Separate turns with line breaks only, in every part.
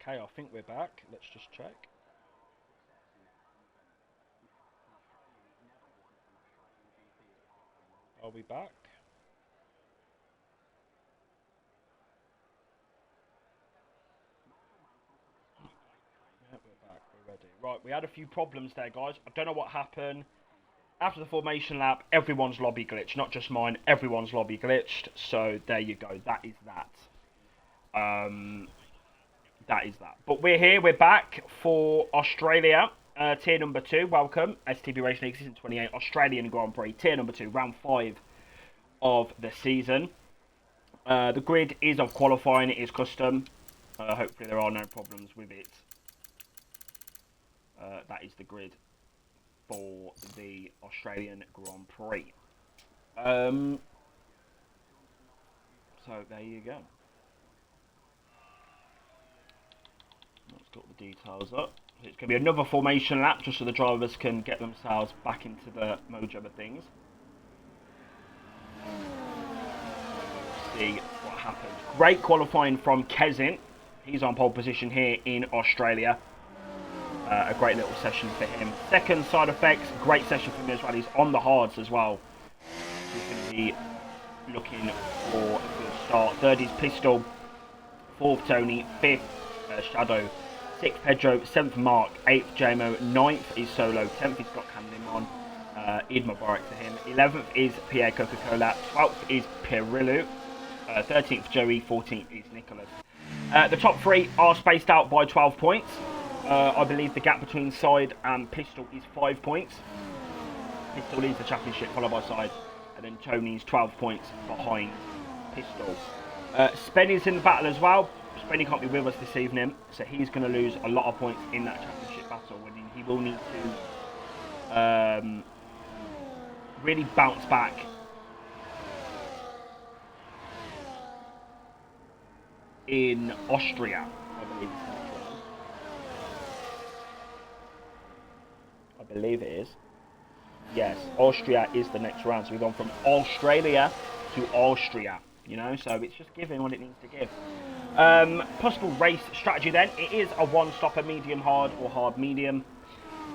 Okay, I think we're back. Let's just check. Are we back? Yeah, we're back. We're ready. Right, we had a few problems there, guys. I don't know what happened. After the formation lap, everyone's lobby glitched. Not just mine. Everyone's lobby glitched. So there you go. That is that. That is that. But we're here. We're back for Australia. Tier number 2. Welcome. STB Racing League Season 28 Australian Grand Prix. Tier number 2. Round 5 of the season. The grid is of qualifying. It is custom. Hopefully there are no problems with it. That is the grid for the Australian Grand Prix. So there you go. Let's get the details up. It's going to be another formation lap just so the drivers can get themselves back into the mojo of things. See what happens. Great qualifying from Kezin. He's on pole position here in Australia. A great little session for him. Second, Side Effects. Great session for him as well. He's on the hards as well. He's going to be looking for a good start. Third is Pistol. Fourth, Tony. Fifth, Shadow. Sixth, Pedro. Seventh, Mark. Eighth, JMO. Ninth is Solo. 10th, he's got Camden on. Eid Mubarak to him. 11th is Pierre Coca-Cola. 12th is Pirillo. 13th, Joey. 14th is Nicholas. The top 3 are spaced out by 12 points. I believe the gap between Side and Pistol is 5 points. Pistol leads the championship, followed by Side. And then Tony's 12 points behind Pistol. Spenny's in the battle as well. Spenny can't be with us this evening, so he's going to lose a lot of points in that championship battle. When he will need to really bounce back. In Austria, I believe it's the next round. I believe it is. Yes, Austria is the next round. So we've gone from Australia to Austria, you know, so it's just giving what it needs to give. Possible race strategy then. It is a one-stopper, medium hard or hard medium,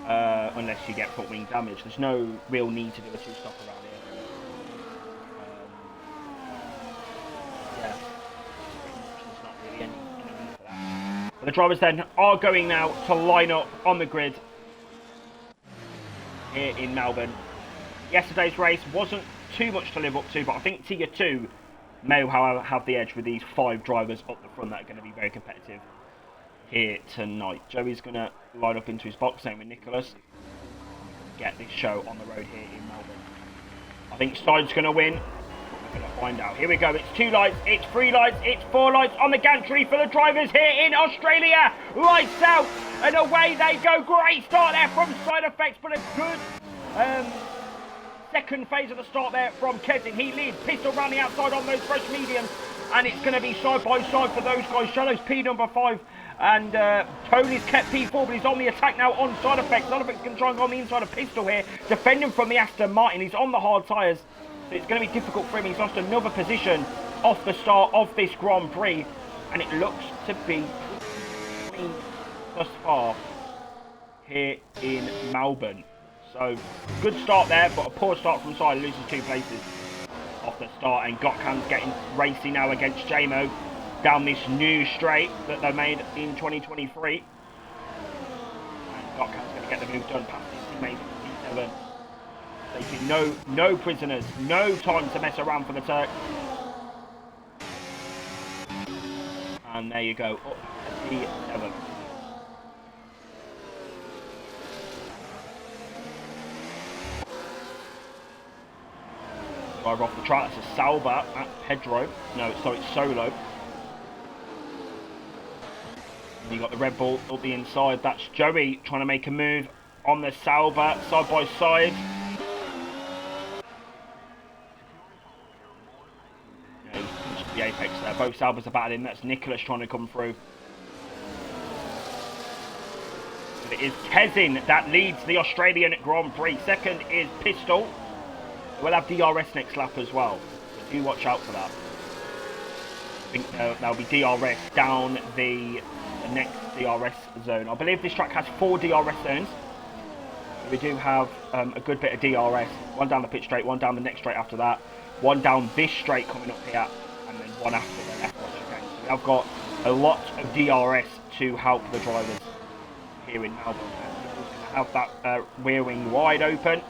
unless you get front wing damage. There's no real need to do a two-stopper around here. Yeah. There's not really any need for that. But the drivers then are going now to line up on the grid here in Melbourne. Yesterday's race wasn't too much to live up to, but I think Tier 2 may, however, have the edge with these 5 drivers up the front that are going to be very competitive here tonight. Joey's going to line up into his box, same with Nicholas. Get this show on the road here in Melbourne. I think Side's going to win. We're going to find out. Here we go. It's 2 lights, it's 3 lights, it's 4 lights on the gantry for the drivers here in Australia. Lights out and away they go. Great start there from Side Effects, but a good second phase of the start there from Kezin. He leads. Pistol round the outside on those fresh mediums. And it's going to be side by side for those guys. Shadow's P number 5. And Tony's kept P4, but he's on the attack now on Side Effects. Side Effects can try and go on the inside of Pistol here. Defending from the Aston Martin. He's on the hard tyres. So it's going to be difficult for him. He's lost another position off the start of this Grand Prix. And it looks to be clean thus far here in Melbourne. So, good start there, but a poor start from Side, loses 2 places off the start. And Gokhan's getting racy now against JMO down this new straight that they made in 2023. And Gokhan's going to get the move done past his teammate P7. Taking no prisoners, no time to mess around for the Turk. And there you go, up to P7. Driver off the track, that's a Sauber at Pedro. No, sorry, it's Solo. And you got the Red Bull up the inside. That's Joey trying to make a move on the Sauber, side by side. Yeah, he's pinched the apex there. Both Saubers are battling. That's Nicholas trying to come through. But it is Kezin that leads the Australian Grand Prix. Second is Pistol. We'll have DRS next lap as well, so do watch out for that. I think there'll be DRS down the next DRS zone. I believe this track has 4 DRS zones. We do have a good bit of DRS. One down the pit straight, one down the next straight after that, one down this straight coming up here, and then one after the left one chicane. So we have got a lot of DRS to help the drivers here in Melbourne. We're going to have that rear wing wide open.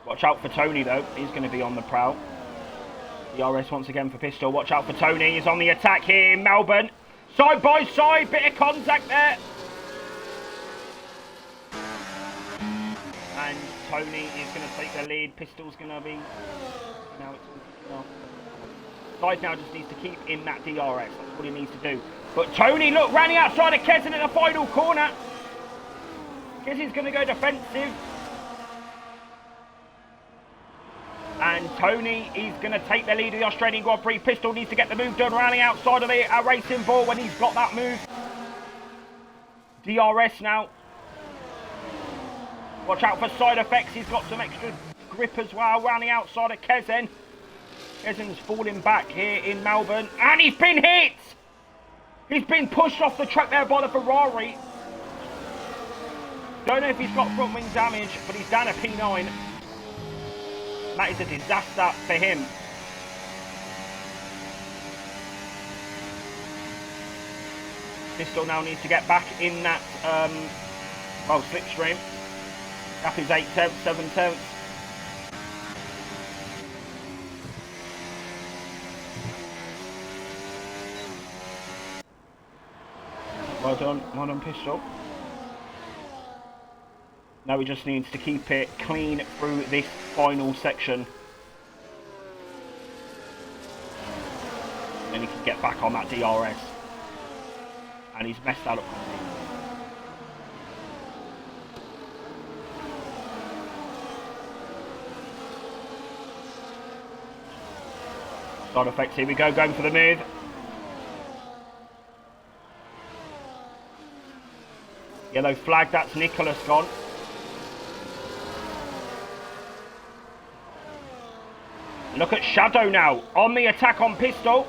Watch out for Tony though, he's going to be on the prowl. DRS once again for Pistol, watch out for Tony, he's on the attack here in Melbourne. Side by side, bit of contact there. And Tony is going to take the lead, Pistol's going to be... Now it's all Side now just needs to keep in that DRS, that's what he needs to do. But Tony, look, running outside of Kezin in the final corner. Kezin's going to go defensive. And Tony is going to take the lead of the Australian Grand Prix. Pistol needs to get the move done, rounding outside of the racing ball when he's got that move. DRS now. Watch out for side effects. He's got some extra grip as well, rounding outside of Kezin. Kezin's falling back here in Melbourne. And he's been hit! He's been pushed off the track there by the Ferrari. Don't know if he's got front wing damage, but he's down a P9. That is a disaster for him. Pistol now needs to get back in that, slipstream. Gap is 8 tenths, 7 tenths. Well done Pistol. Now he just needs to keep it clean through this final section. Then he can get back on that DRS. And he's messed that up completely. Side effects, here we go, going for the move. Yellow flag, that's Nicholas gone. Look at Shadow now, on the attack on Pistol.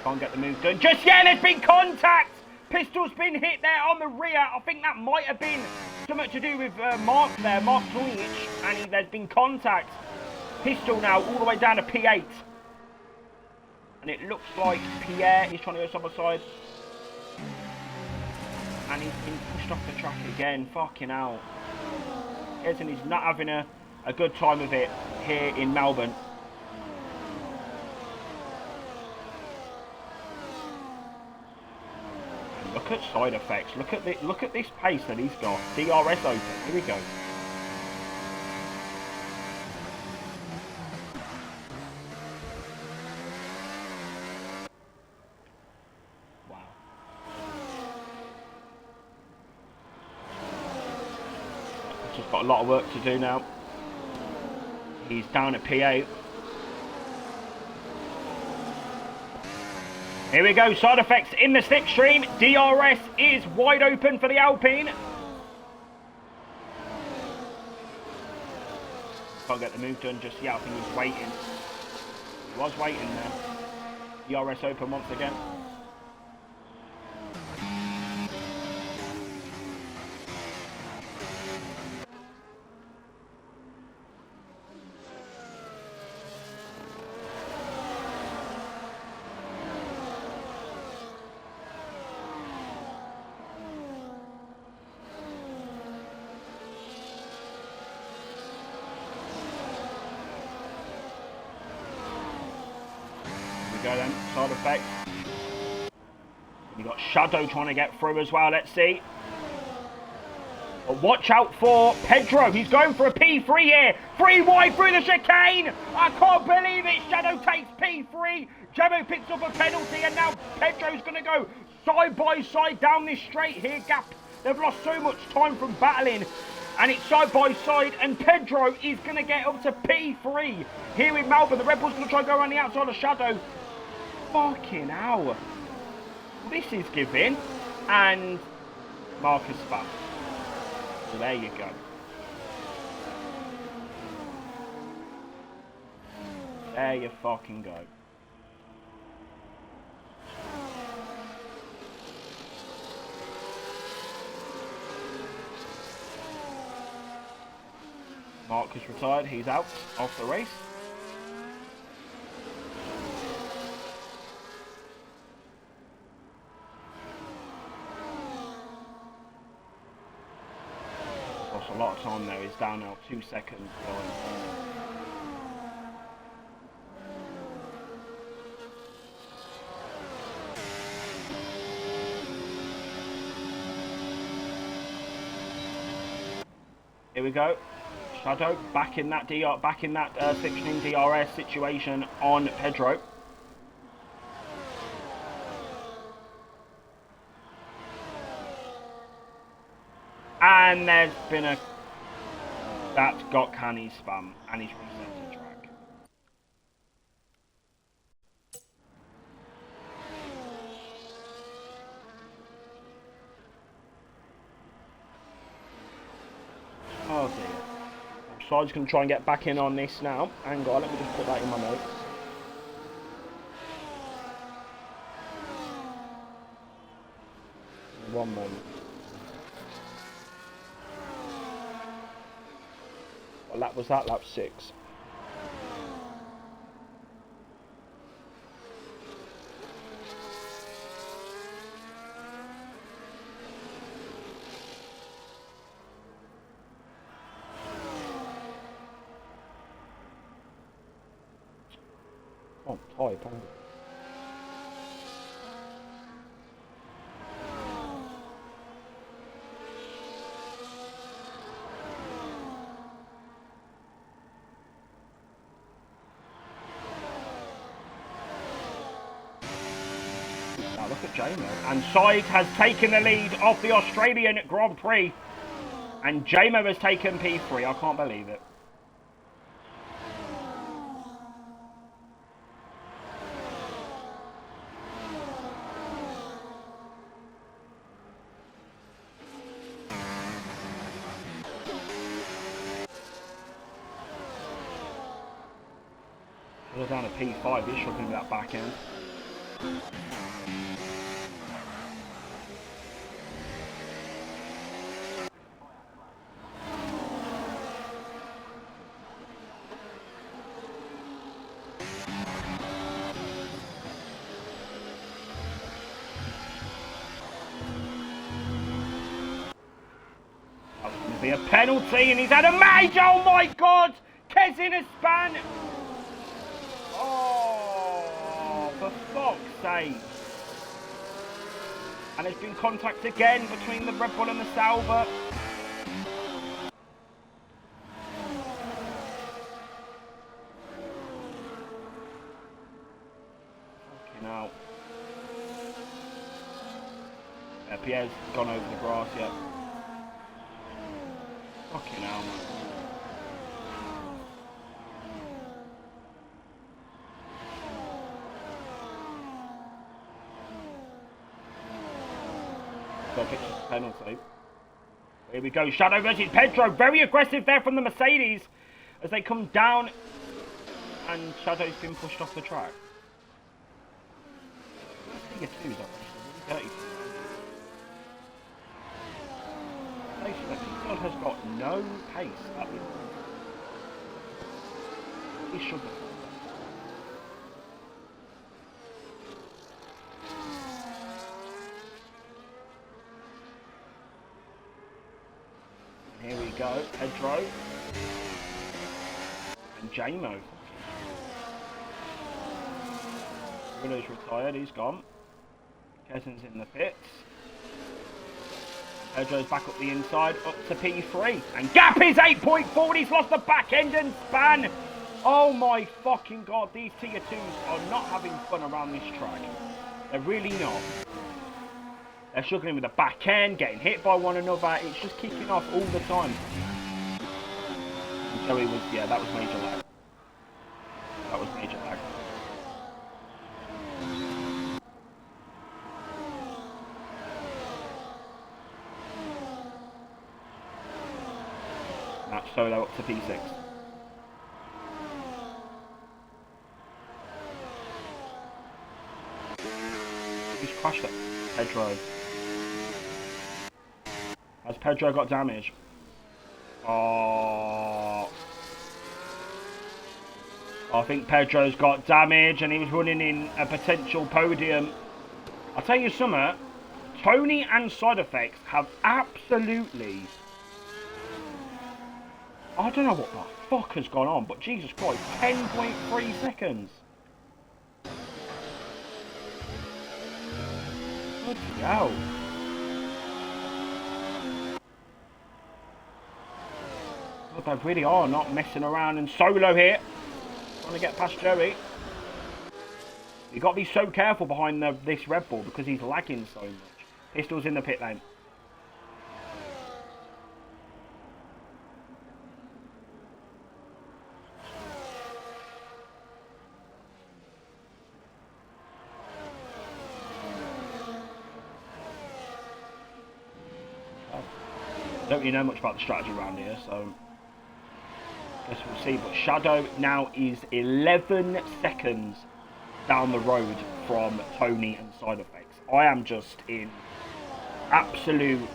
Can't get the move done. Just yet, there's been contact! Pistol's been hit there on the rear. I think that might have been something to do with Mark there, Mark Toyich, and there's been contact. Pistol now, all the way down to P8. And it looks like Pierre, he's trying to go side by side. And he's been pushed off the track again, fucking hell. Kezin is not having a good time of it here in Melbourne. And look at side effects. Look at this pace that he's got. DRS open. Here we go. Wow. He's just got a lot of work to do now. He's down at P8. Here we go, side effects in the slipstream. DRS is wide open for the Alpine. Can't get the move done just yet. I think he's waiting. He was waiting there. DRS open once again. Go then, side effect. You got Shadow trying to get through as well, let's see. But watch out for Pedro, he's going for a P3 here. 3 wide through the chicane. I can't believe it, Shadow takes P3. Jemo picks up a penalty and now Pedro's going to go side by side down this straight here, gap. They've lost so much time from battling. And it's side by side, and Pedro is going to get up to P3 here in Melbourne. The Red Bull's going to try and go around the outside of Shadow. Fucking hell. This is giving. And Marcus back. So there you go. There you fucking go. Mark is retired. He's out of the race. Lost a lot of time there. He's down now 2 seconds. Here we go. Shadow back in that sectioning DRS situation on Pedro. And there's been that's got canny spam and he's reset the track. Oh dear. So I'm just going to try and get back in on this now. Hang on, let me just put that in my notes. One moment. What lap was that? Lap 6. Oh, type, huh? Now look at J-Mo. And Side has taken the lead off the Australian Grand Prix. And J-Mo has taken P3. I can't believe it. We're down to P5, he's struggling with that back end. That's going to be a penalty and he's had a major, oh my god! Kez in a span! Oh, for fuck's sake. And there's been contact again between the Red Bull and the Sauber. Fucking hell. Yeah, Pierre's gone over the grass yet. Fucking hell, man. Penalty. Here we go, Shadow versus Pedro, very aggressive there from the Mercedes as they come down and Shadow's been pushed off the track. Tier 2's actually really dirty. Basically, has got no pace at the moment. He should have. Here we go, Pedro and J-Mo. Willows retired, he's gone. Kezin's in the pits. Pedro's back up the inside, up to P3. And gap is 8.4, he's lost the back end and span. Oh my fucking god, these tier 2s are not having fun around this track. They're really not. They're struggling with the back end, getting hit by one another. It's just kicking off all the time. And Joey was, yeah, that was major lag. That was major lag. Match solo up to P6. Who's crashed it? Pedro. Has Pedro got damage? Oh. I think Pedro's got damage and he was running in a potential podium. I'll tell you something. Tony and Side Effects have absolutely... I don't know what the fuck has gone on, but Jesus Christ, 10.3 seconds. Bloody hell. But they really are not messing around. And Solo here, trying to get past Joey. You've got to be so careful behind this Red Bull because he's lagging so much. Pistol's in the pit lane. I don't really know much about the strategy around here, so I guess we'll see. But Shadow now is 11 seconds down the road from Tony and Side Effects. I am just in absolute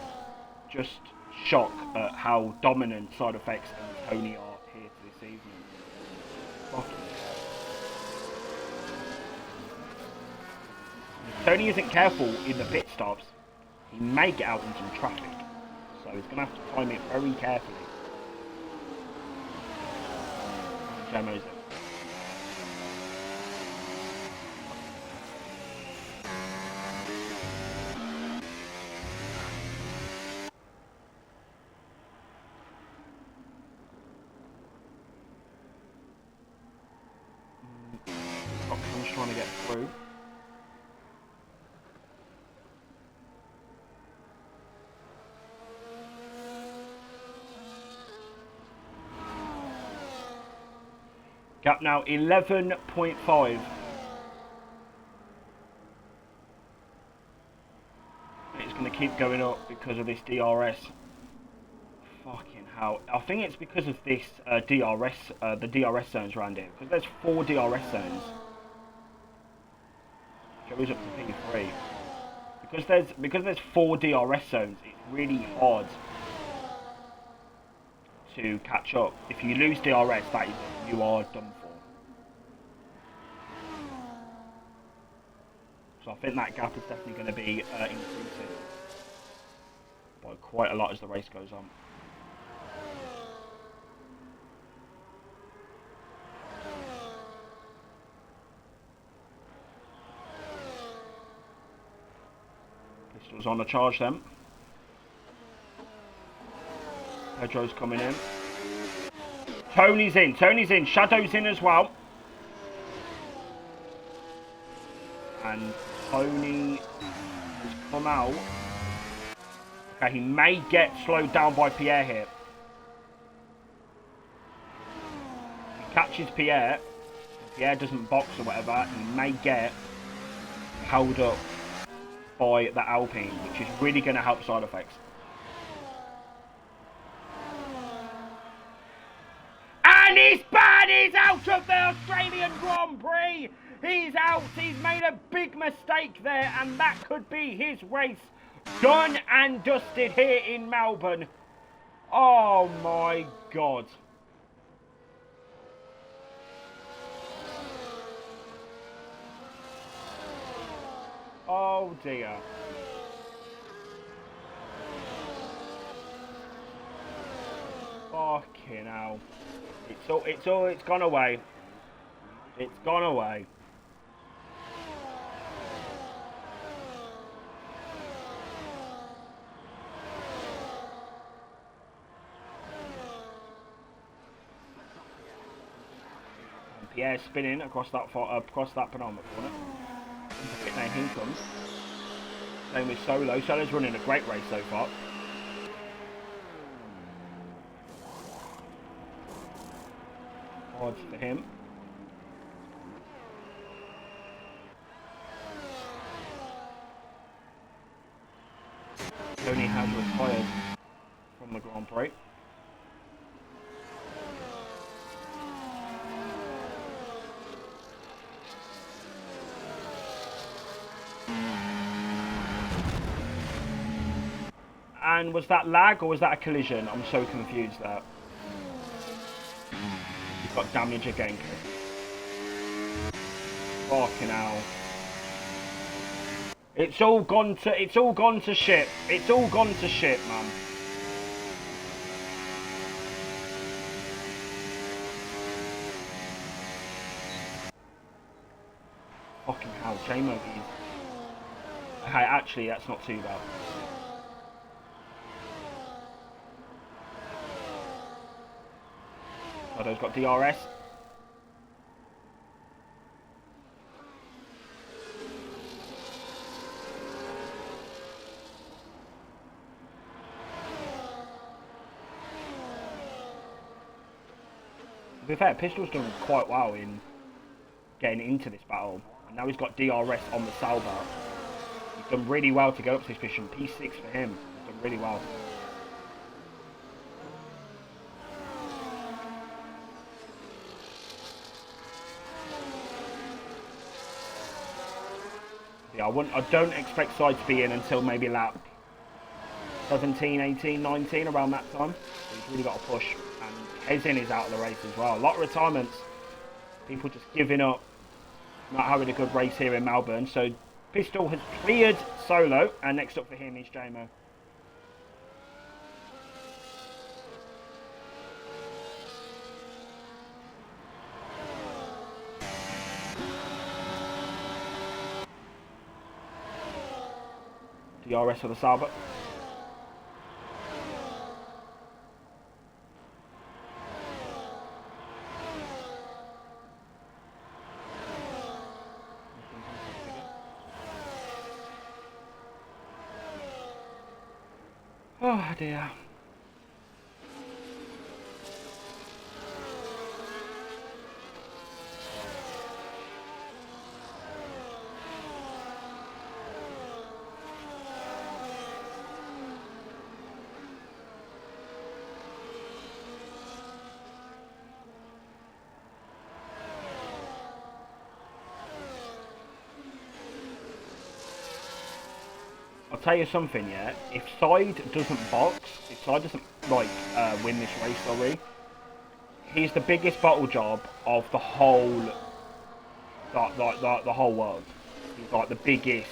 shock at how dominant Side Effects and Tony are here this evening. Fucking if Tony isn't careful in the pit stops, he may get out into some traffic. So he's going to have to time it very carefully. Demo's it. Option's trying to get through. Gap now 11.5. It's going to keep going up because of this DRS. Fucking hell. I think it's because of this DRS, the DRS zones around here. Because there's 4 DRS zones. Goes up to P3. Because there's 4 DRS zones, it's really hard to catch up. If you lose DRS, that is it. You are done for. So I think that gap is definitely going to be increasing by quite a lot as the race goes on. Pistol's on the charge then. Pedro's coming in. Tony's in. Shadow's in as well. And Tony has come out. Okay, he may get slowed down by Pierre here. If he catches Pierre, if Pierre doesn't box or whatever, he may get held up by the Alpine, which is really going to help Side Effects. And he's bad! He's out of the Australian Grand Prix! He's out! He's made a big mistake there, and that could be his race done and dusted here in Melbourne. Oh my God. Oh dear. Fucking hell. It's gone away. It's gone away. And Pierre spinning across that penultimate corner. Now he comes. Same with Solo. Solo's running a great race so far. Odds for him. Tony has retired from the Grand Prix. And was that lag or was that a collision? I'm so confused there. You've got damage again, Chris. Fucking hell. It's all gone to shit. It's all gone to shit, man. Fucking hell, J-Mo is... Okay, actually, that's not too bad. Shadow's got DRS. To be fair, Pistol's done quite well in getting into this battle. And now he's got DRS on the Salva. He's done really well to go up to this position. P6 for him. He's done really well. Yeah, I don't expect Side to be in until maybe lap 17, 18, 19, around that time. So he's really got to push. And Kezin is out of the race as well. A lot of retirements. People just giving up. Not having a good race here in Melbourne. So Pistol has cleared Solo. And next up for him is J-Mo. DRS for the Sauber. Oh dear. I'll tell you something, yeah. If Side doesn't box, if Side doesn't win this race, sorry, he's the biggest bottle job of the whole, the whole world. He's like the biggest,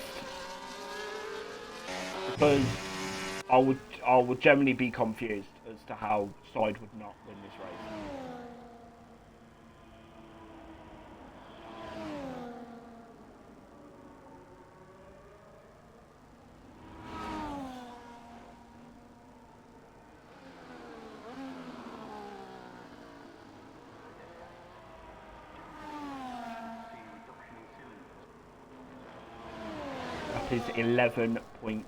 because I would generally be confused as to how Side would not win this race. Is 11.6.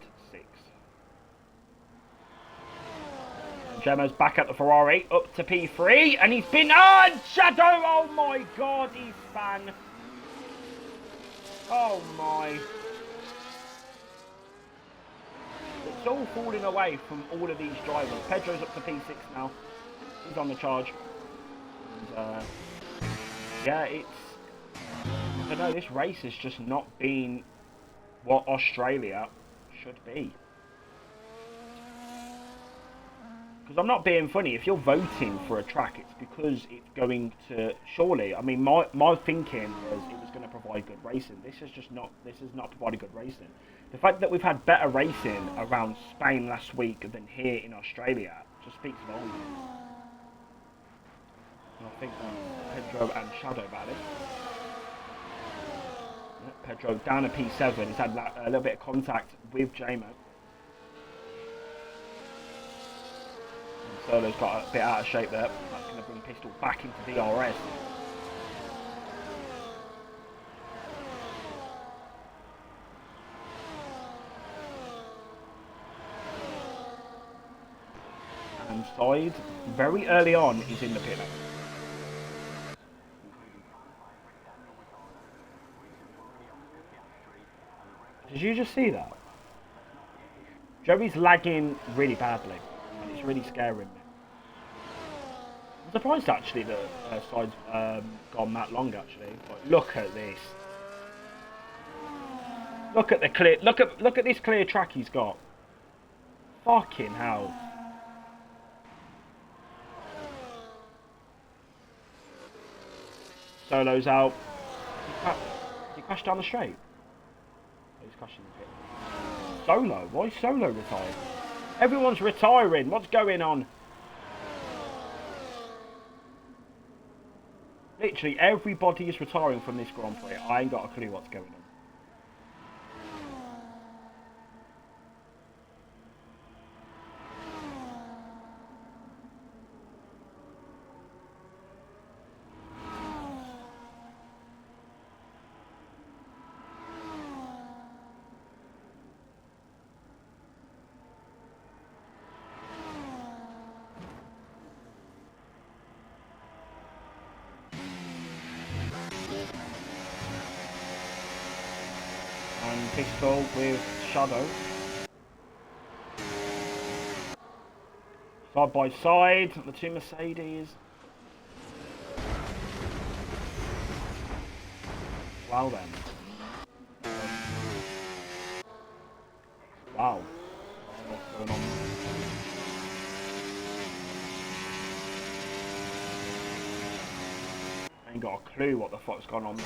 Gemma's back at the Ferrari, up to P3, and he's been on Shadow. Oh my God, he's spun. Oh my. It's all falling away from all of these drivers. Pedro's up to P6 now. He's on the charge. And, yeah, it's... I don't know, this race has just not been what Australia should be. Because I'm not being funny, if you're voting for a track, it's because it's going to, surely, I mean, my thinking was it was going to provide good racing. This has not provided good racing. The fact that we've had better racing around Spain last week than here in Australia just speaks volumes. And I think Pedro and Shadow about it. Pedro down at P7. He's had a little bit of contact with J-Mo. Solo's got a bit out of shape there. That's going to bring Pistol back into DRS. And Side, very early on, is in the pit lane. Did you just see that? Joey's lagging really badly, and it's really scaring me. I'm surprised actually that Side's gone that long actually. But look at this. Look at the clear. Look at this clear track he's got. Fucking hell. Solo's out. Did he crash down the straight? Oh, he's crashing the pit. Solo? Why is Solo retired? Everyone's retiring. What's going on? Literally, everybody is retiring from this Grand Prix. I ain't got a clue what's going on. And Pistol with Shadow. Side by side, the two Mercedes. Wow then. Wow. What's going on? I ain't got a clue what the fuck's going on.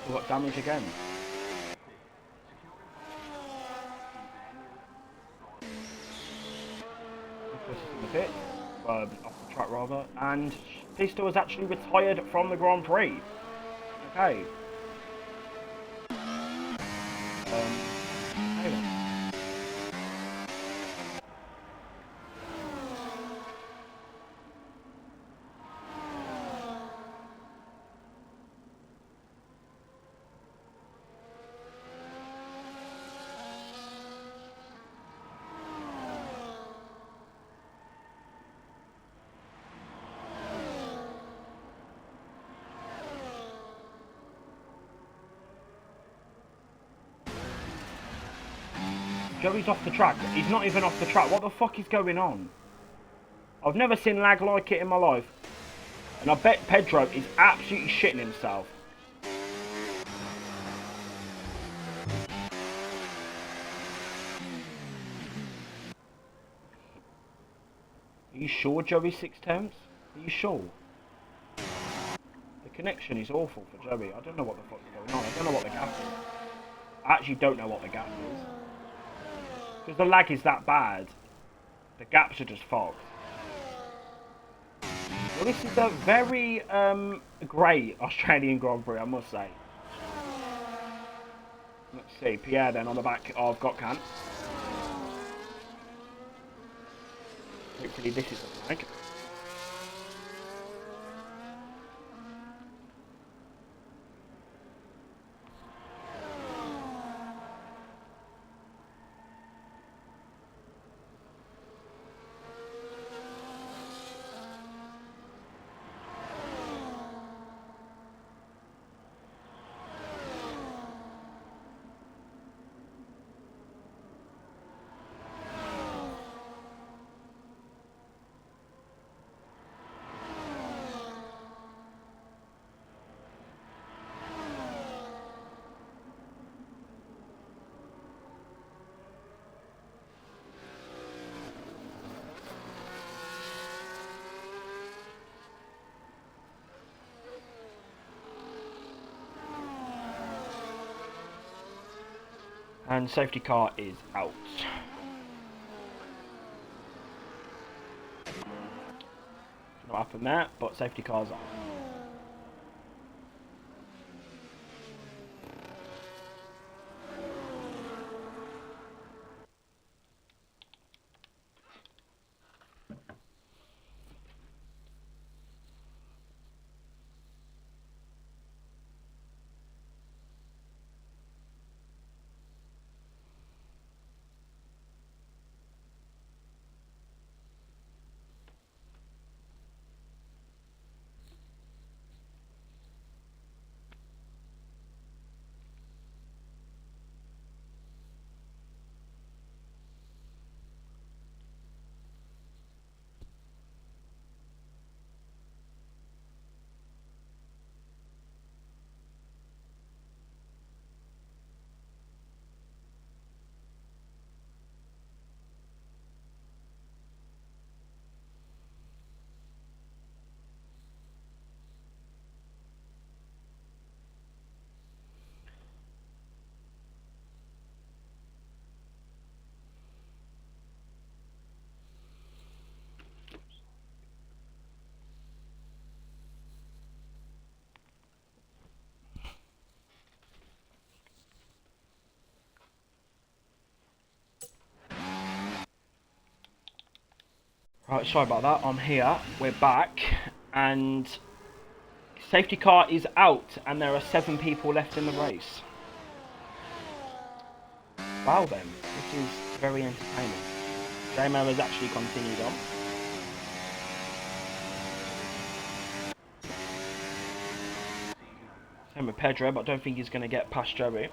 Still got damage again. In the pit, off the track rather, and Pistol was actually retired from the Grand Prix. Okay. Anyway. Joey's off the track. He's not even off the track. What the fuck is going on? I've never seen lag like it in my life. And I bet Pedro is absolutely shitting himself. Are you sure Joey's 6/10? Are you sure? The connection is awful for Joey. I don't know what the fuck's going on. I don't know what the gap is. I actually don't know what the gap is. Because the lag is that bad, the gaps are just fogged. Well, this is a very great Australian Grand Prix, I must say. Let's see, Pierre then on the back of Gotkan. Hopefully this is a lag. And safety car is out. Don't know what happened there, but safety car's out. Right, sorry about that. I'm here. We're back. And safety car is out. And there are 7 people left in the race. Wow then. This is very entertaining. J-Mo has actually continued on. Same with Pedro, but I don't think he's going to get past Joey.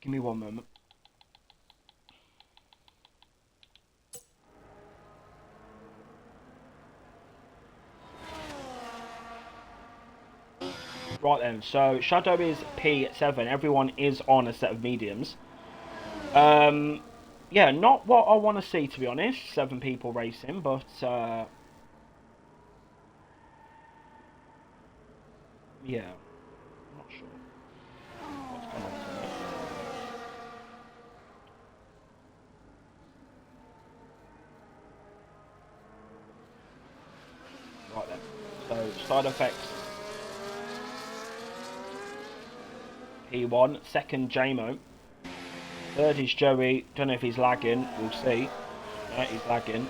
Give me one moment. Right then, so Shadow is P7. Everyone is on a set of mediums. Yeah, not what I want to see, to be honest. 7 people racing, but yeah, I'm not sure what's going on tonight. Right then, so side effects. P1, second JMO, third is Joey. Don't know if he's lagging. We'll see. Yeah, he's lagging.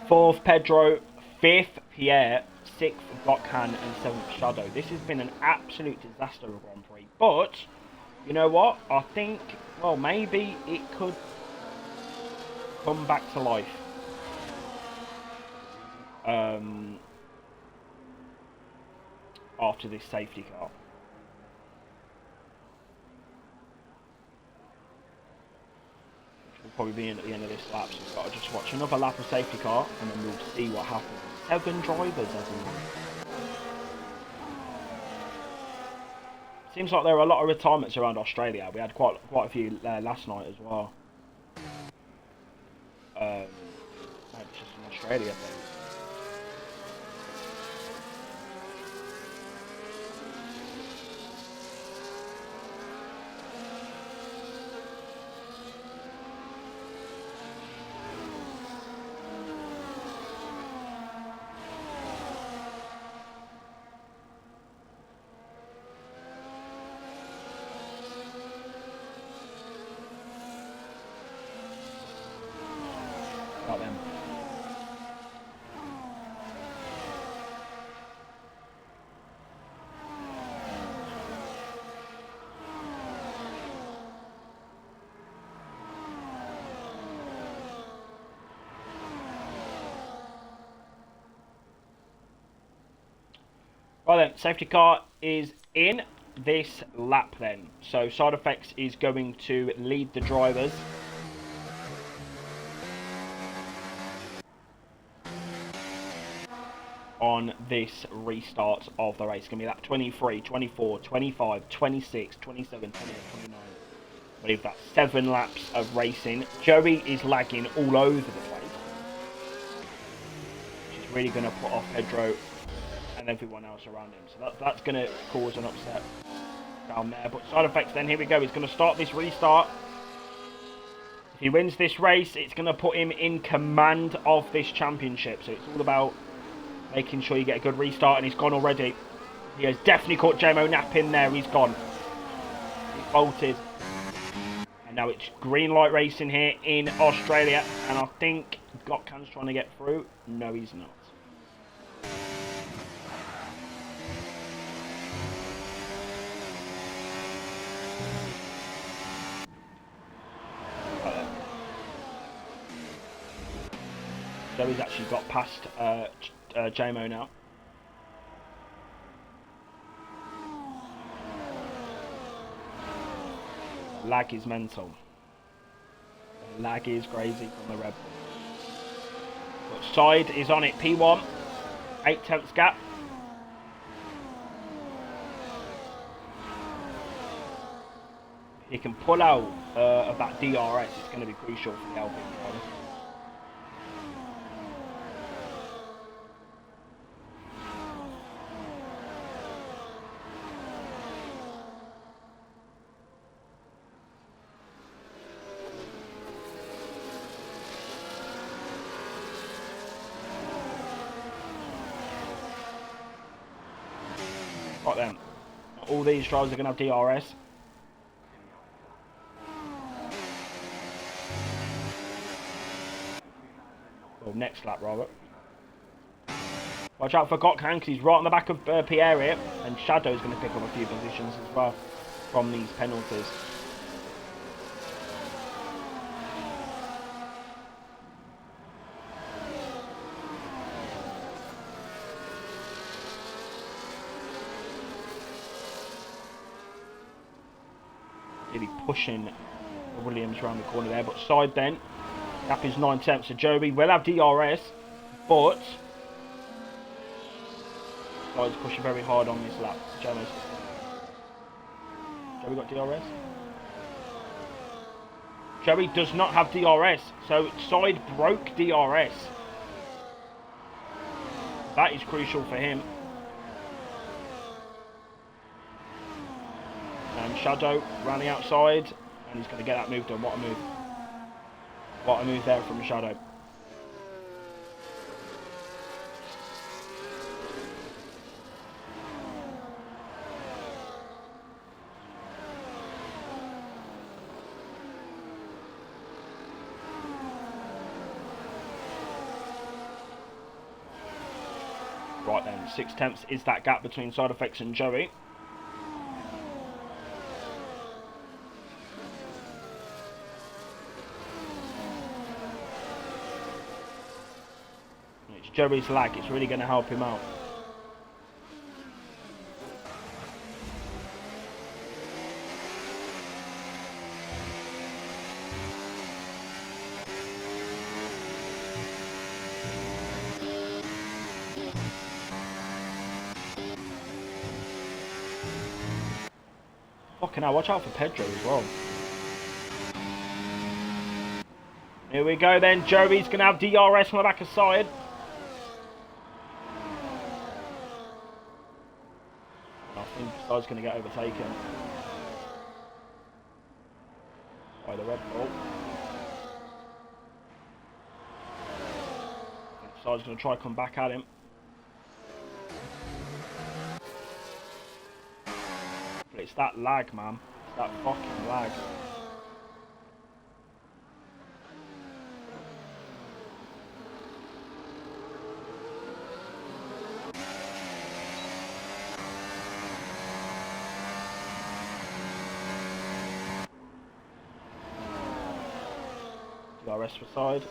Fourth Pedro, fifth Pierre, sixth Gokhan, and seventh Shadow. This has been an absolute disaster of Grand Prix. But you know what? I think, well, maybe it could come back to life. After this safety car. We'll probably be in at the end of this lap, so we've got to just watch another lap of safety car and then we'll see what happens. 7 drivers, as in. Seems like there are a lot of retirements around Australia. We had quite a few last night as well. Maybe it's just an Australia thing. Them. Right then, safety car is in this lap then. So side effects is going to lead the drivers. On this restart of the race. It's going to be lap 23, 24, 25, 26, 27, 28, 29. I believe that's 7 laps of racing. Joey is lagging all over the place. Which is really going to put off Pedro and everyone else around him. So that's going to cause an upset down there. But side effects then, here we go. He's going to start this restart. If he wins this race, it's going to put him in command of this championship. So it's all about making sure you get a good restart, and he's gone already. He has definitely caught JMO napping there. He's gone. He's bolted. And now it's green light racing here in Australia. And I think Gokhan's trying to get through. No, he's not. So he's actually got past JMO now. Lag is mental. Lag is crazy from the Red Bull. But side is on it. P1, 8/10 gap. He can pull out of that DRS. It's going to be crucial for the Alpine. Right then. All these drivers are going to have DRS. Well, next lap, rather. Watch out for Gokhan, because he's right on the back of Pierre here. And Shadow's going to pick up a few positions as well from these penalties. Really pushing Williams around the corner there, but side then. Gap is 9 tenths, so Joey will have DRS, but Side's pushing very hard on this lap. Joey got DRS? Joey does not have DRS, so Side broke DRS. That is crucial for him. And Shadow around the outside, and he's going to get that move done. What a move. What a move there from Shadow. Right then, 6 tenths is that gap between Side Effects and Joey. It's Joey's lag, it's really going to help him out. Fucking hell, watch out for Pedro as well. Here we go then, Joey's going to have DRS on the back of Side. I think Side's going to get overtaken by the Red Bull. Side's going to try to come back at him. But it's that lag, man. It's that fucking lag. DRS for Side.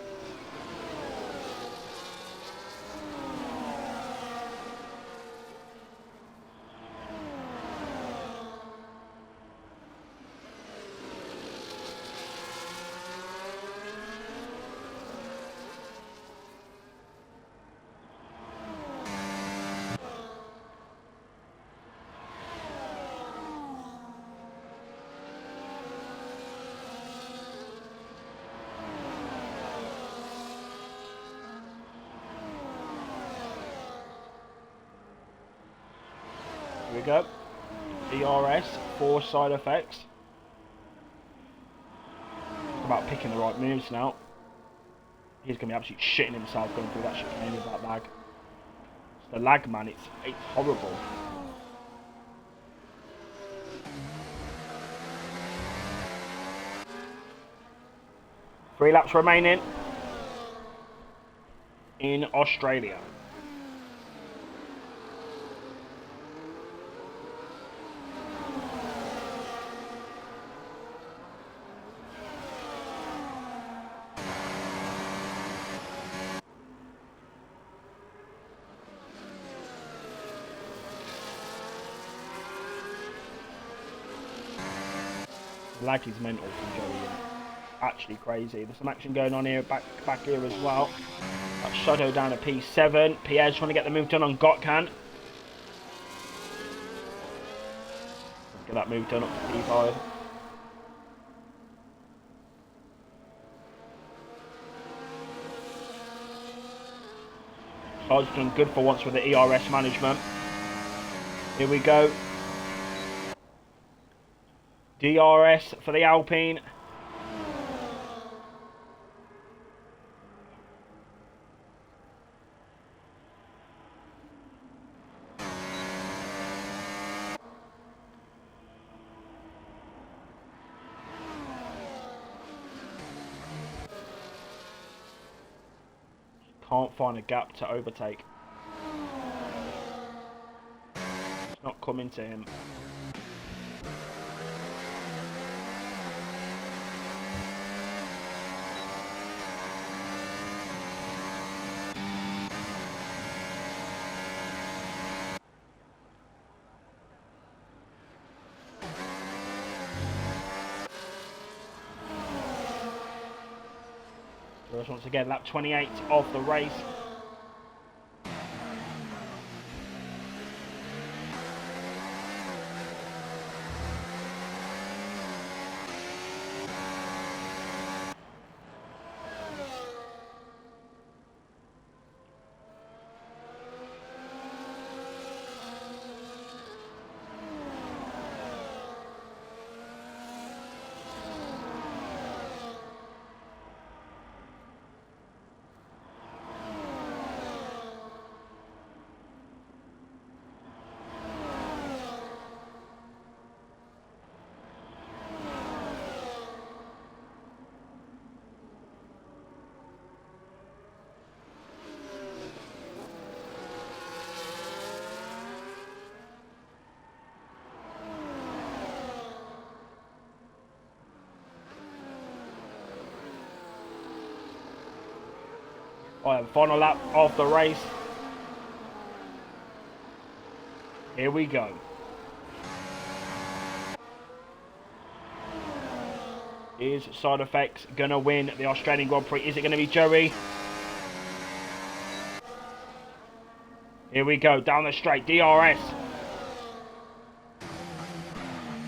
Here we go. DRS for Side Effects. Talk about picking the right moves now. He's going to be absolutely shitting himself going through that chicane with that lag. It's the lag, man. It's horrible. Three laps remaining in Australia. Lag is mental from Joey. Actually crazy. There's some action going on here back here as well. That Shadow down to P7. Pierre's trying to get the move done on Gokhan. Get that move done up to P5. Side's done good for once with the ERS management. Here we go. DRS for the Alpine. Can't find a gap to overtake. It's not coming to him. Once again, lap 28 of the race. Final lap of the race. Here we go. Is Side Effects going to win the Australian Grand Prix? Is it going to be Joey? Here we go, down the straight, DRS.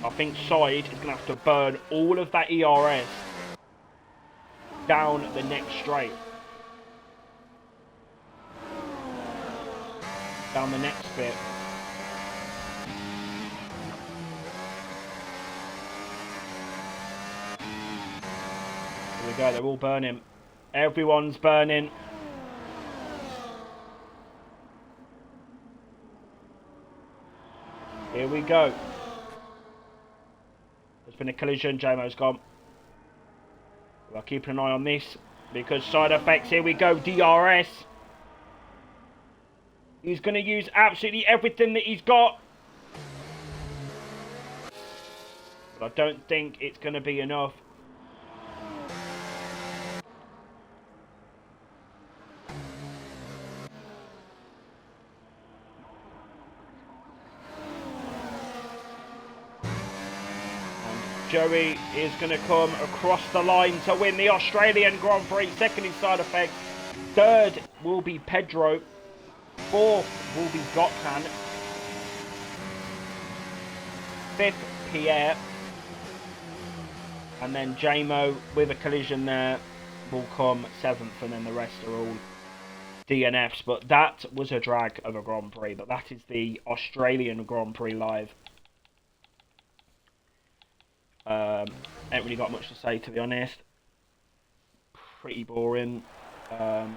I think Side is going to have to burn all of that ERS down the next straight. Down the next bit. Here we go, they're all burning. Everyone's burning. Here we go. There's been a collision, JMO's gone. We're keeping an eye on this because Side Effects, here we go, DRS. He's going to use absolutely everything that he's got. But I don't think it's going to be enough. And Joey is going to come across the line to win the Australian Grand Prix. Second in Side Effects. Third will be Pedro. Fourth will be Gothan. Fifth, Pierre. And then JMO with a collision there will come seventh, and then the rest are all DNFs. But that was a drag of a Grand Prix. But that is the Australian Grand Prix live. Ain't really got much to say, to be honest. Pretty boring. Yeah.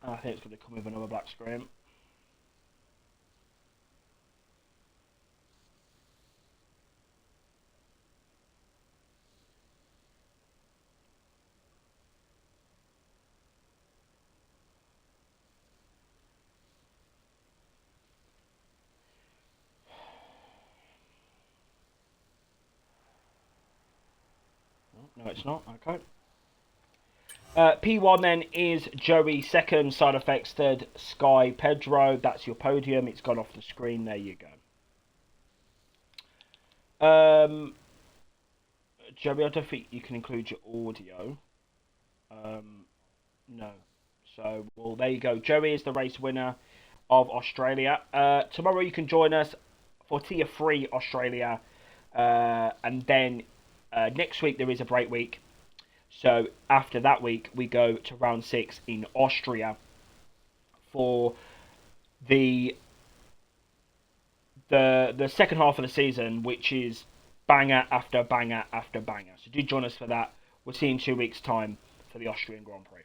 I think it's going to come with another black screen. No, it's not. Okay. P1 then is Joey, second, Side Effects, third, Sky, Pedro. That's your podium. It's gone off the screen. There you go. Joey, I don't think you can include your audio. No. So, well, there you go. Joey is the race winner of Australia. Tomorrow you can join us for Tier 3 Australia. And then next week there is a break week. So after that week, we go to round 6 in Austria for the second half of the season, which is banger after banger after banger. So do join us for that. We'll see you in 2 weeks' time for the Austrian Grand Prix.